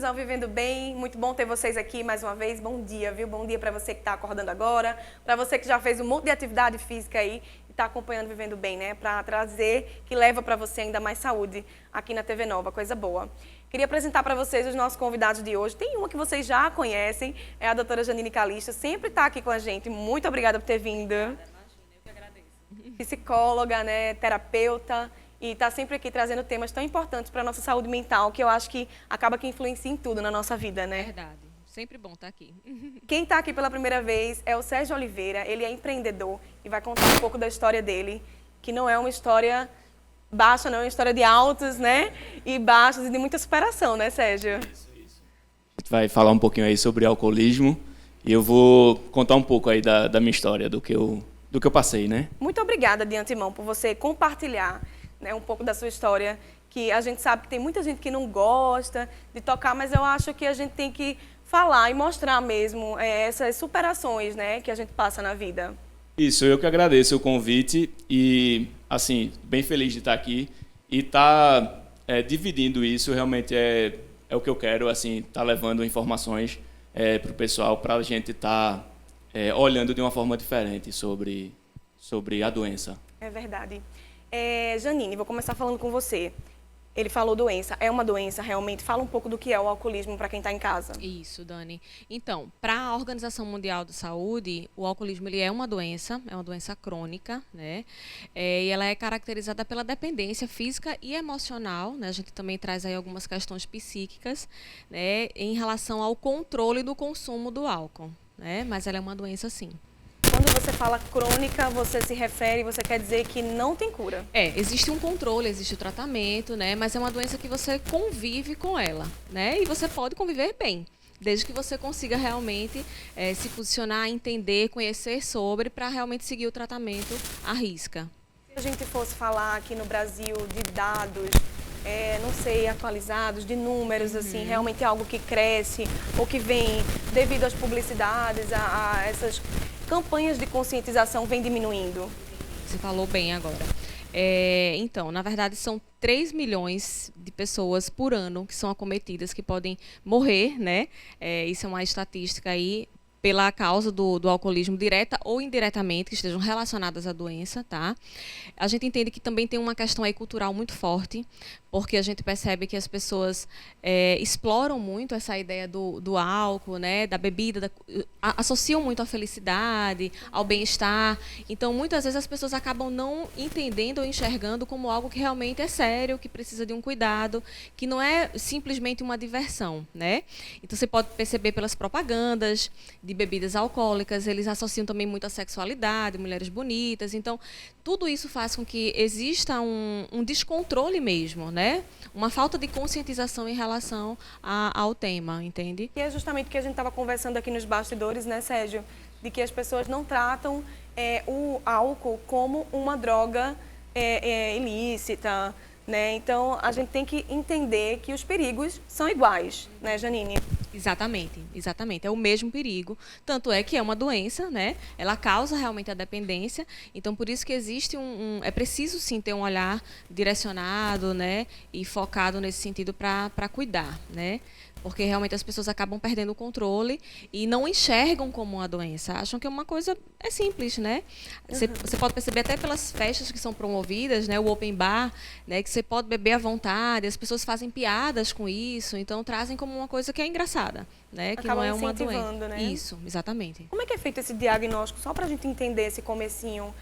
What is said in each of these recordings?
ao Vivendo Bem. Muito bom ter vocês aqui mais uma vez. Bom dia, viu? Bom dia para você que está acordando agora, para você que já fez um monte de atividade física aí e está acompanhando Vivendo Bem, né? Para trazer, que leva para você ainda mais saúde aqui na TV Nova, coisa boa. Queria apresentar para vocês os nossos convidados de hoje. Tem uma que vocês já conhecem, é a doutora Janine Calixto, sempre está aqui com a gente. Muito obrigada por ter vindo. Imagina, eu que agradeço. Psicóloga, né? Terapeuta. E está sempre aqui trazendo temas tão importantes para a nossa saúde mental, que eu acho que acaba que influencia em tudo na nossa vida, né? Verdade. Sempre bom estar aqui. Quem está aqui pela primeira vez é o Sérgio Oliveira. Ele é empreendedor e vai contar um pouco da história dele, que não é uma história baixa, não é uma história de altos, né? E baixos e de muita superação, né, Sérgio? Isso. A gente vai falar um pouquinho aí sobre alcoolismo e eu vou contar um pouco aí da minha história, do que eu passei, né? Muito obrigada de antemão por você compartilhar, né, um pouco da sua história, que a gente sabe que tem muita gente que não gosta de tocar, mas eu acho que a gente tem que falar e mostrar mesmo essas superações, né, que a gente passa na vida. Isso, eu que agradeço o convite e, assim, bem feliz de estar aqui e estar dividindo isso, realmente é o que eu quero, assim, estar levando informações para o pessoal, para a gente estar olhando de uma forma diferente sobre a doença. É verdade. Janine, vou começar falando com você. Ele falou doença. É uma doença realmente? Fala um pouco do que é o alcoolismo para quem está em casa. Isso, Dani. Então, para a Organização Mundial de Saúde, o alcoolismo ele é uma doença crônica, né? E ela é caracterizada pela dependência física e emocional, né? A gente também traz aí algumas questões psíquicas, né? Em relação ao controle do consumo do álcool, né? Mas ela é uma doença, sim. Quando você fala crônica, você quer dizer que não tem cura? Existe um controle, existe o tratamento, né? Mas é uma doença que você convive com ela, né? E você pode conviver bem, desde que você consiga realmente se posicionar, entender, conhecer sobre, para realmente seguir o tratamento à risca. Se a gente fosse falar aqui no Brasil de dados, não sei, atualizados, de números, assim, realmente é algo que cresce ou que vem devido às publicidades, a essas campanhas de conscientização vem diminuindo? Você falou bem agora. Então, na verdade, são 3 milhões de pessoas por ano que são acometidas, que podem morrer, né? Isso é uma estatística aí pela causa do alcoolismo, direta ou indiretamente, que estejam relacionadas à doença, tá? A gente entende que também tem uma questão aí cultural muito forte, porque a gente percebe que as pessoas exploram muito essa ideia do álcool, né, da bebida, associam muito à felicidade, ao bem-estar. Então, muitas vezes as pessoas acabam não entendendo ou enxergando como algo que realmente é sério, que precisa de um cuidado, que não é simplesmente uma diversão, né? Então, você pode perceber pelas propagandas de bebidas alcoólicas, eles associam também muito à sexualidade, mulheres bonitas. Então, tudo isso faz com que exista um descontrole mesmo, né? Uma falta de conscientização em relação ao tema, entende? E é justamente o que a gente estava conversando aqui nos bastidores, né, Sérgio? De que as pessoas não tratam o álcool como uma droga ilícita, né? Então, a gente tem que entender que os perigos são iguais, né, Janine? Exatamente, exatamente. É o mesmo perigo. Tanto é que é uma doença, né? Ela causa realmente a dependência. Então, por isso que existe é preciso, sim, ter um olhar direcionado, né? E focado nesse sentido para cuidar, né? Porque realmente as pessoas acabam perdendo o controle e não enxergam como uma doença. Acham que é uma coisa simples, né? Você pode perceber até pelas festas que são promovidas, né? O open bar, né? Que você pode beber à vontade. As pessoas fazem piadas com isso, então trazem como uma coisa que é engraçada, né? Que Acabam não é uma doença. né? Isso, exatamente. Como é que é feito esse diagnóstico? Só para a gente entender esse comecinho.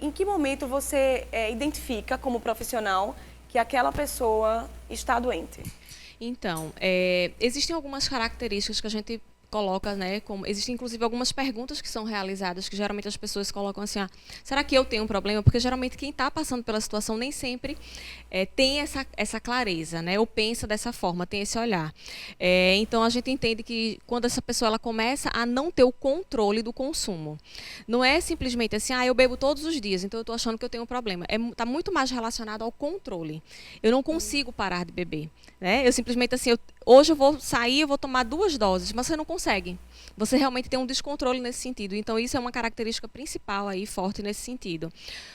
Em que momento você identifica como profissional que aquela pessoa está doente? Então, existem algumas características que a gente coloca, né? Existem inclusive algumas perguntas que são realizadas, que geralmente as pessoas colocam assim, será que eu tenho um problema? Porque geralmente quem está passando pela situação nem sempre tem essa clareza, né? Ou pensa dessa forma, tem esse olhar. Então a gente entende que quando essa pessoa ela começa a não ter o controle do consumo, não é simplesmente assim, eu bebo todos os dias, então eu estou achando que eu tenho um problema. Está muito mais relacionado ao controle. Eu não consigo parar de beber, né? Eu simplesmente assim, hoje eu vou sair, eu vou tomar 2 doses, mas você não consegue. Você realmente tem um descontrole nesse sentido. Então, isso é uma característica principal aí, forte nesse sentido.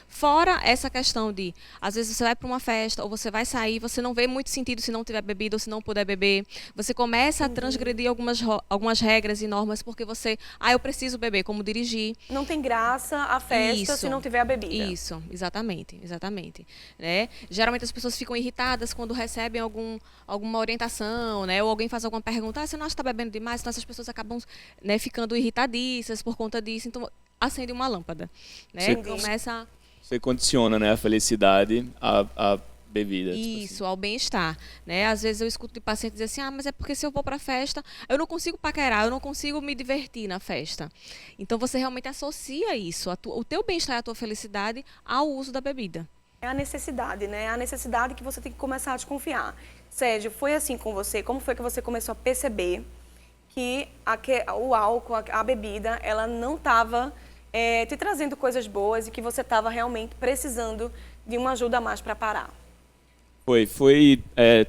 Fora essa questão de, às vezes você vai para uma festa ou você vai sair, você não vê muito sentido se não tiver bebida ou se não puder beber. Você começa a transgredir algumas regras e normas porque você, eu preciso beber, como dirigir. Não tem graça a festa se não tiver a bebida. Isso, exatamente, exatamente. Né? Geralmente as pessoas ficam irritadas quando recebem alguma orientação, né? Ou alguém faz alguma pergunta, você não acha que está bebendo demais? Então essas pessoas acabam, né, ficando irritadiças por conta disso. Então acende uma lâmpada. Né? Começa... Você condiciona, né, a felicidade à bebida. Isso, tipo assim. ao bem-estar, né? Às vezes eu escuto de pacientes dizer assim, mas é porque se eu vou para a festa, eu não consigo paquerar, eu não consigo me divertir na festa. Então você realmente associa isso, o teu bem-estar e a tua felicidade ao uso da bebida. É a necessidade, né? É a necessidade que você tem que começar a desconfiar. Sérgio, foi assim com você? Como foi que você começou a perceber que o álcool, a bebida, ela não estava te trazendo coisas boas e que você estava realmente precisando de uma ajuda a mais para parar? Foi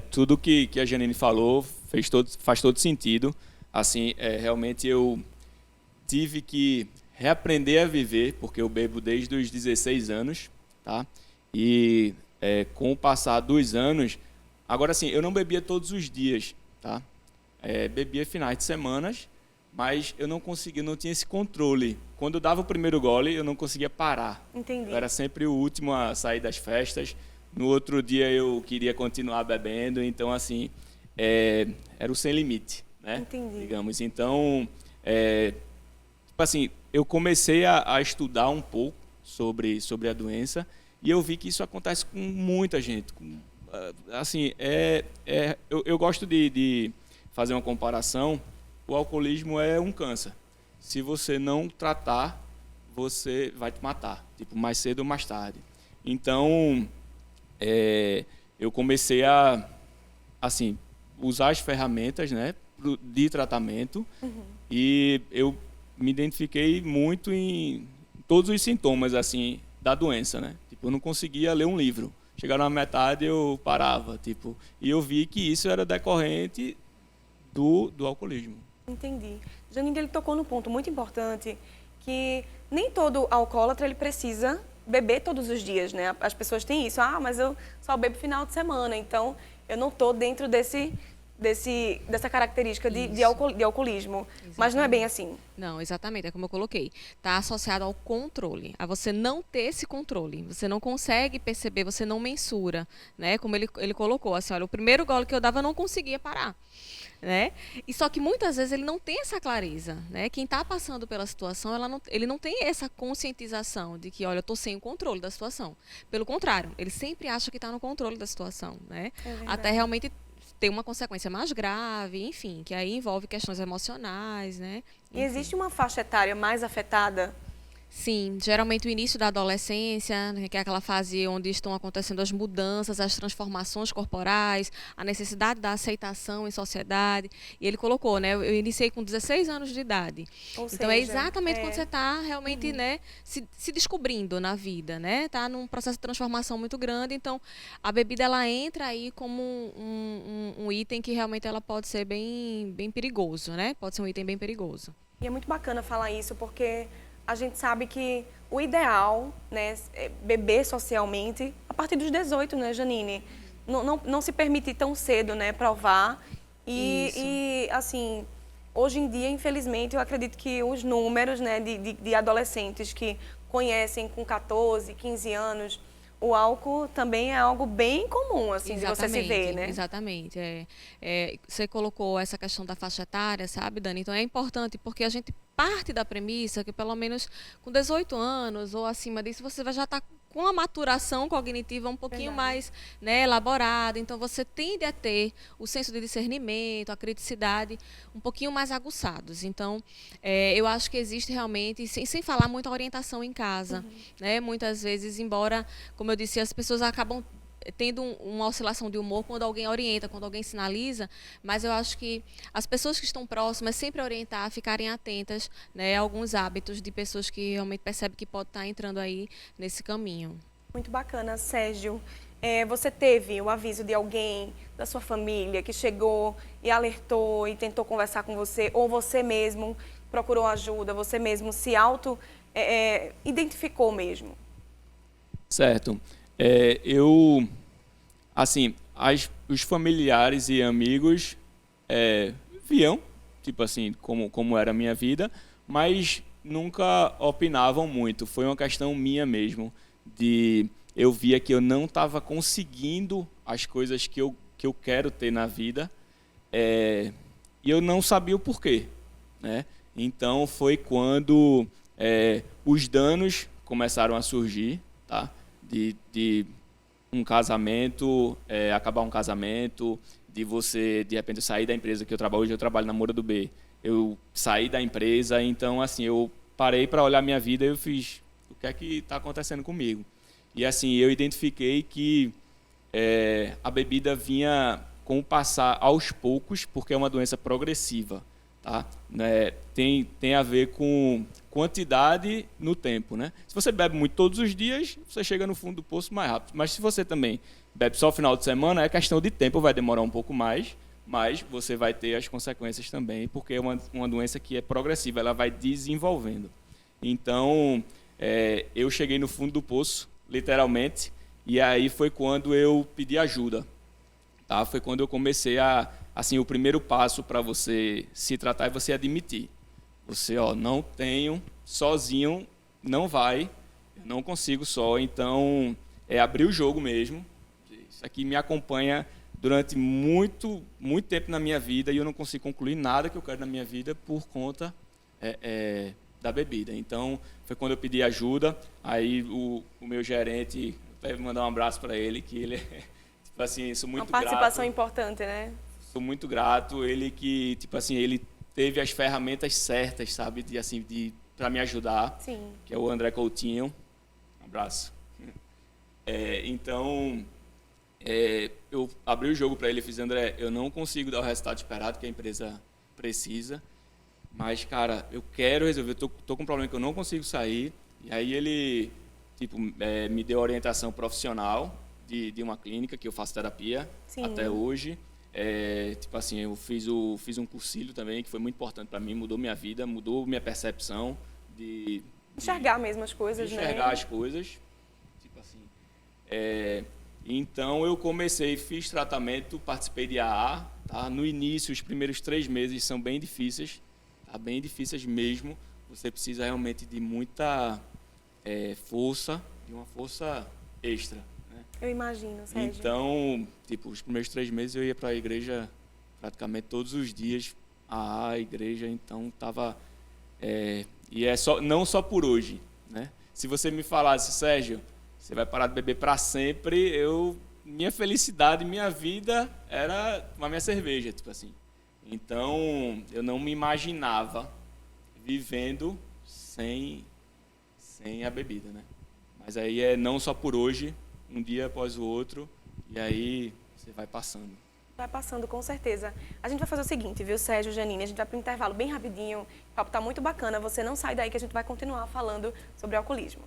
tudo que a Janine falou, faz todo sentido. Assim, realmente eu tive que reaprender a viver, porque eu bebo desde os 16 anos, tá? E com o passar dos anos, agora sim, eu não bebia todos os dias, tá? Bebia finais de semana, mas eu não tinha esse controle. Quando eu dava o primeiro gole, eu não conseguia parar. Entendi. Eu era sempre o último a sair das festas. No outro dia eu queria continuar bebendo, então assim, era o sem limite, né? Entendi. Digamos. Então, tipo assim, eu comecei a estudar um pouco sobre a doença e eu vi que isso acontece com muita gente. Assim, eu gosto de fazer uma comparação. O alcoolismo é um câncer. Se você não tratar, você vai te matar, tipo, mais cedo ou mais tarde. Então, eu comecei a, assim, usar as ferramentas, né, de tratamento, e eu me identifiquei muito em todos os sintomas, assim, da doença, né? Tipo, eu não conseguia ler um livro. Chegaram na metade, eu parava, tipo, e eu vi que isso era decorrente do alcoolismo. Entendi. Janine, ele tocou num ponto muito importante, que nem todo alcoólatra ele precisa beber todos os dias, né? As pessoas têm isso, mas eu só bebo final de semana, então eu não estou dentro dessa característica de alcoolismo. Exatamente. Mas não é bem assim. Não, exatamente, é como eu coloquei. Está associado ao controle, a você não ter esse controle. Você não consegue perceber, você não mensura, né? Como ele colocou, assim, olha, o primeiro gole que eu dava eu não conseguia parar. Né? E só que muitas vezes ele não tem essa clareza, né? Quem está passando pela situação, ele não tem essa conscientização de que, olha, eu estou sem o controle da situação. Pelo contrário, ele sempre acha que está no controle da situação, né? Até realmente ter uma consequência mais grave, enfim, que aí envolve questões emocionais, né? Enfim. E existe uma faixa etária mais afetada? Sim, geralmente o início da adolescência, né, que é aquela fase onde estão acontecendo as mudanças, as transformações corporais, a necessidade da aceitação em sociedade. E ele colocou, né? Eu iniciei com 16 anos de idade. Ou então é exatamente quando você está realmente, né, se descobrindo na vida, né? Está num processo de transformação muito grande. Então a bebida ela entra aí como um item que realmente ela pode ser bem perigoso, né? Pode ser um item bem perigoso. E é muito bacana falar isso porque a gente sabe que o ideal, né, é beber socialmente a partir dos 18, né, Janine? Não se permitir tão cedo, né, provar. E, assim, hoje em dia, infelizmente, eu acredito que os números, né, de adolescentes que conhecem com 14, 15 anos, o álcool também é algo bem comum, assim, de você se ver, né? Exatamente. Você colocou essa questão da faixa etária, sabe, Dani? Então é importante porque a gente parte da premissa que pelo menos com 18 anos ou acima disso, você já está com a maturação cognitiva um pouquinho mais, né, elaborada. Então você tende a ter o senso de discernimento, a criticidade um pouquinho mais aguçados. Então eu acho que existe realmente, sem falar muita orientação em casa, né? Muitas vezes, embora, como eu disse, as pessoas acabam tendo uma oscilação de humor quando alguém orienta, quando alguém sinaliza, mas eu acho que as pessoas que estão próximas sempre orientar a ficarem atentas, né, a alguns hábitos de pessoas que realmente percebem que pode estar entrando aí nesse caminho. Muito bacana, Sérgio. Você teve o aviso de alguém da sua família que chegou e alertou e tentou conversar com você, ou você mesmo procurou ajuda, você mesmo se identificou mesmo? Certo. Assim, os familiares e amigos viam, tipo assim, como era a minha vida, mas nunca opinavam muito. Foi uma questão minha mesmo, eu via que eu não estava conseguindo as coisas que eu quero ter na vida, e eu não sabia o porquê, né? Então foi quando os danos começaram a surgir, tá? De um casamento, acabar um casamento, de você, de repente, eu sair da empresa que eu trabalho. Hoje eu trabalho na Moura do B. Eu saí da empresa, então, assim, eu parei para olhar minha vida e eu fiz, o que é que está acontecendo comigo? E, assim, eu identifiquei que a bebida vinha com o passar aos poucos, porque é uma doença progressiva, tá? Tem a ver com quantidade no tempo, né? Se você bebe muito todos os dias, você chega no fundo do poço mais rápido. Mas se você também bebe só no final de semana, é questão de tempo, vai demorar um pouco mais, mas você vai ter as consequências também, porque é uma doença que é progressiva, ela vai desenvolvendo. Então, eu cheguei no fundo do poço, literalmente, e aí foi quando eu pedi ajuda. Tá? Foi quando eu comecei assim, o primeiro passo para você se tratar é você admitir. Você, não tenho, sozinho não vai, eu não consigo só, então abrir o jogo mesmo. Isso aqui me acompanha durante muito, muito tempo na minha vida e eu não consigo concluir nada que eu quero na minha vida por conta da bebida. Então, foi quando eu pedi ajuda, aí o meu gerente, deve mandar um abraço para ele, que ele tipo assim, sou muito grato. Uma participação importante, né? Sou muito grato, ele que, tipo assim, ele teve as ferramentas certas, sabe, para me ajudar. Sim. Que é o André Coutinho. Um abraço. Então, eu abri o jogo para ele e fiz, André, eu não consigo dar o resultado esperado que a empresa precisa, mas, cara, eu quero resolver, tô com um problema que eu não consigo sair. E aí ele, tipo, me deu orientação profissional de uma clínica que eu faço terapia. Sim. Até hoje. Tipo assim, eu fiz um cursilho também, que foi muito importante para mim, mudou minha vida, mudou minha percepção de enxergar mesmo as coisas, né? Enxergar as coisas. Tipo assim. Então eu fiz tratamento, participei de AA, tá? No início, os primeiros 3 meses são bem difíceis, tá? Bem difíceis mesmo. Você precisa realmente de muita força, de uma força extra. Eu imagino, Sérgio. Então, tipo, os primeiros 3 meses eu ia para a igreja praticamente todos os dias, a igreja, então tava e não só por hoje, né? Se você me falasse, Sérgio, você vai parar de beber para sempre, minha felicidade, minha vida era tomar minha cerveja, tipo assim. Então, eu não me imaginava vivendo sem a bebida, né? Mas aí não só por hoje, um dia após o outro, e aí você vai passando. Vai passando, com certeza. A gente vai fazer o seguinte, viu, Sérgio, Janine? A gente vai para o intervalo bem rapidinho. O papo tá muito bacana. Você não sai daí que a gente vai continuar falando sobre alcoolismo.